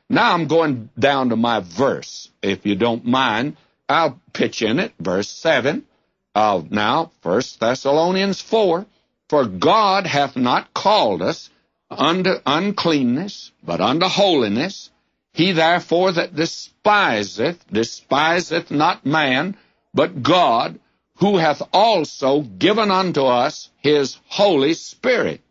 Now I'm going down to my verse. If you don't mind, I'll pitch in it, verse 7 of now 1 Thessalonians 4. For God hath not called us unto uncleanness, but unto holiness. He therefore that despiseth not man, but God, who hath also given unto us his Holy Spirit.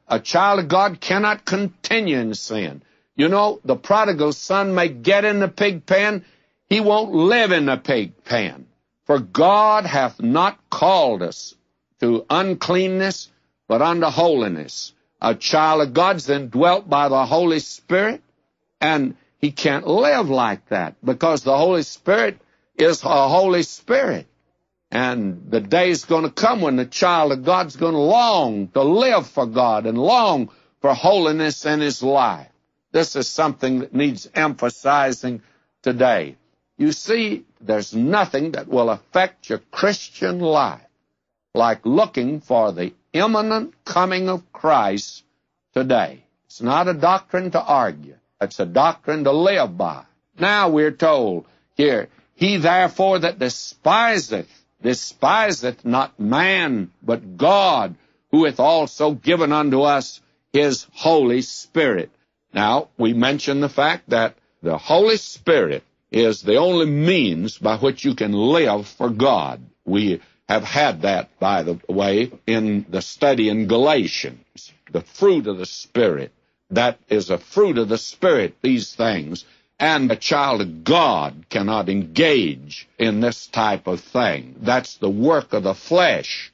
A child of God cannot continue in sin. You know, the prodigal son may get in the pig pen. He won't live in the pig pen. For God hath not called us to uncleanness, but unto holiness. A child of God's indwelt by the Holy Spirit, and he can't live like that because the Holy Spirit is a Holy Spirit. And the day's going to come when the child of God's going to long to live for God and long for holiness in his life. This is something that needs emphasizing today. You see, there's nothing that will affect your Christian life like looking for the imminent coming of Christ today. It's not a doctrine to argue. It's a doctrine to live by. Now we're told here, he therefore that despiseth not man, but God, who hath also given unto us his Holy Spirit. Now, we mentioned the fact that the Holy Spirit is the only means by which you can live for God. We have had that, by the way, in the study in Galatians, the fruit of the Spirit. That is a fruit of the Spirit, these things. And a child of God cannot engage in this type of thing. That's the work of the flesh.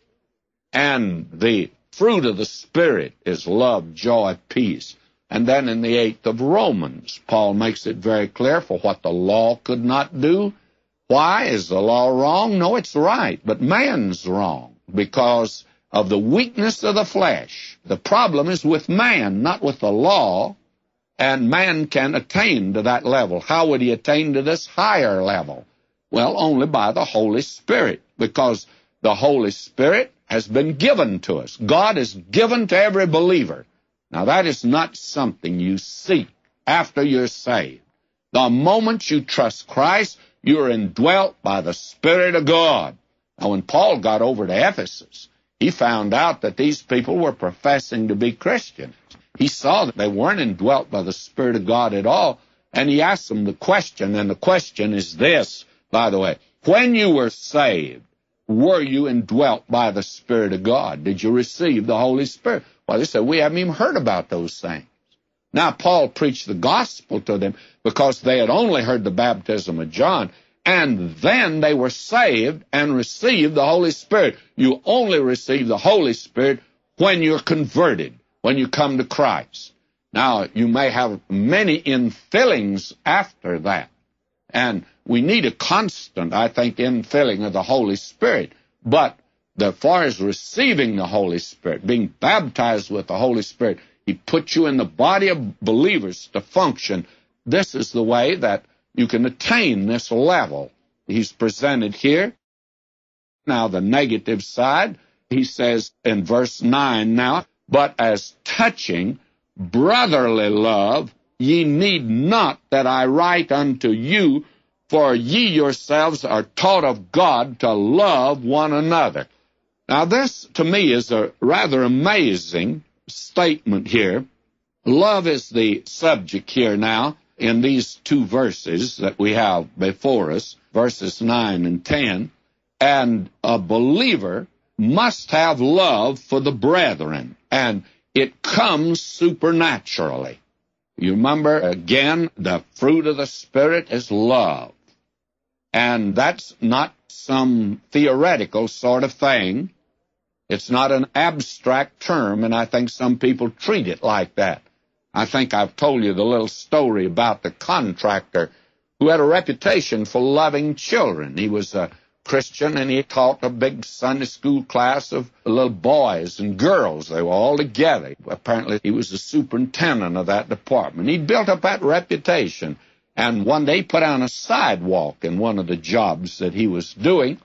And the fruit of the Spirit is love, joy, peace. And then in the 8th of Romans, Paul makes it very clear for what the law could not do. Why? Is the law wrong? No, it's right, but man's wrong because of the weakness of the flesh. The problem is with man, not with the law, and man can attain to that level. How would he attain to this higher level? Well, only by the Holy Spirit, because the Holy Spirit has been given to us. God is given to every believer. Now, that is not something you seek after you're saved. The moment you trust Christ, you're indwelt by the Spirit of God. Now, when Paul got over to Ephesus, he found out that these people were professing to be Christians. He saw that they weren't indwelt by the Spirit of God at all, and he asked them the question, and the question is this, by the way. When you were saved, were you indwelt by the Spirit of God? Did you receive the Holy Spirit? Well, they said, we haven't even heard about those things. Now, Paul preached the gospel to them because they had only heard the baptism of John, and then they were saved and received the Holy Spirit. You only receive the Holy Spirit when you're converted, when you come to Christ. Now, you may have many infillings after that, and we need a constant, I think, infilling of the Holy Spirit. But as far as receiving the Holy Spirit, being baptized with the Holy Spirit, he puts you in the body of believers to function. This is the way that you can attain this level. He's presented here. Now, the negative side, he says in verse 9 now, but as touching brotherly love, ye need not that I write unto you, for ye yourselves are taught of God to love one another. Now, this, to me, is a rather amazing statement here. Love is the subject here now in these two verses that we have before us, verses 9 and 10. And a believer must have love for the brethren, and it comes supernaturally. You remember, again, the fruit of the Spirit is love. And that's not some theoretical sort of thing. It's not an abstract term, and I think some people treat it like that. I think I've told you the little story about the contractor who had a reputation for loving children. He was a Christian, and he taught a big Sunday school class of little boys and girls. They were all together. Apparently, he was the superintendent of that department. He built up that reputation, and one day he put on a sidewalk in one of the jobs that he was doing.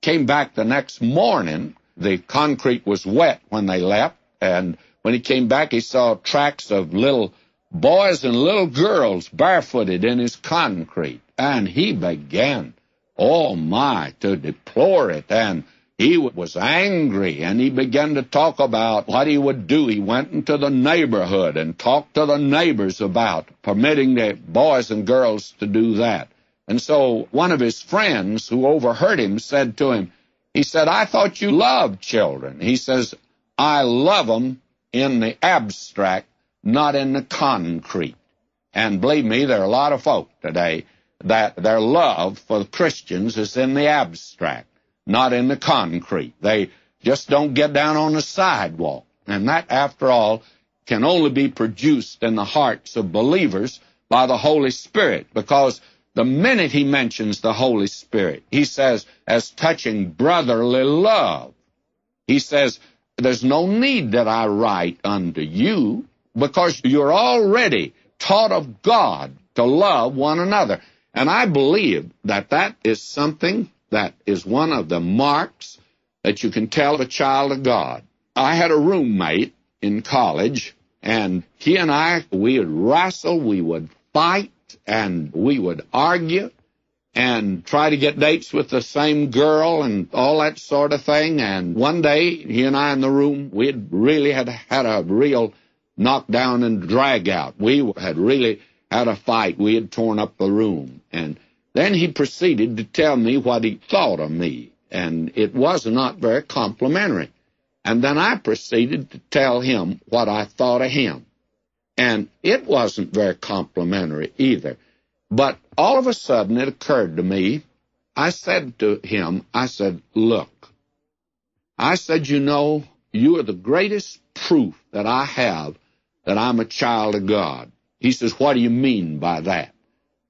Came back the next morning. The concrete was wet when they left, and when he came back, he saw tracks of little boys and little girls barefooted in his concrete. And he began, oh my, to deplore it. And he was angry, and he began to talk about what he would do. He went into the neighborhood and talked to the neighbors about permitting the boys and girls to do that. And so one of his friends who overheard him said to him, he said, I thought you loved children. He says, I love them in the abstract, not in the concrete. And believe me, there are a lot of folk today that their love for Christians is in the abstract, not in the concrete. They just don't get down on the sidewalk. And that, after all, can only be produced in the hearts of believers by the Holy Spirit, because the minute he mentions the Holy Spirit, he says, as touching brotherly love, he says, there's no need that I write unto you, because you're already taught of God to love one another. And I believe that that is something that is one of the marks that you can tell a child of God. I had a roommate in college, and he and I, we would wrestle, we would fight, and we would argue and try to get dates with the same girl and all that sort of thing. And one day, he and I in the room, we had really had a real knockdown and drag out. We had really had a fight. We had torn up the room. And then he proceeded to tell me what he thought of me, and it was not very complimentary. And then I proceeded to tell him what I thought of him, and it wasn't very complimentary either. But all of a sudden it occurred to me, I said to him, I said, look, I said, you know, you are the greatest proof that I have that I'm a child of God. He says, what do you mean by that?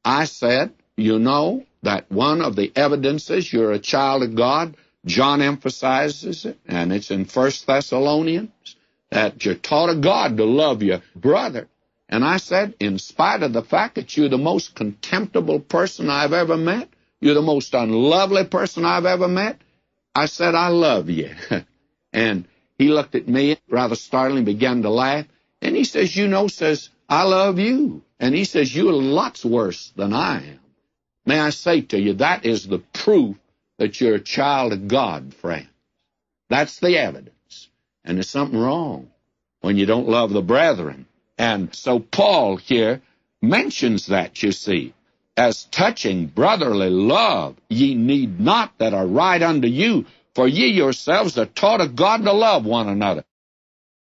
I said, you know that one of the evidences you're a child of God, John emphasizes it, and it's in 1 Thessalonians, that you're taught of God to love your brother. And I said, in spite of the fact that you're the most contemptible person I've ever met, you're the most unlovely person I've ever met, I said, I love you. And he looked at me rather startled and began to laugh. And he says, you know, says, I love you. And he says, you're lots worse than I am. May I say to you, that is the proof that you're a child of God, friend. That's the evidence. And there's something wrong when you don't love the brethren. And so Paul here mentions that, you see, as touching brotherly love, ye need not that I write unto you, for ye yourselves are taught of God to love one another.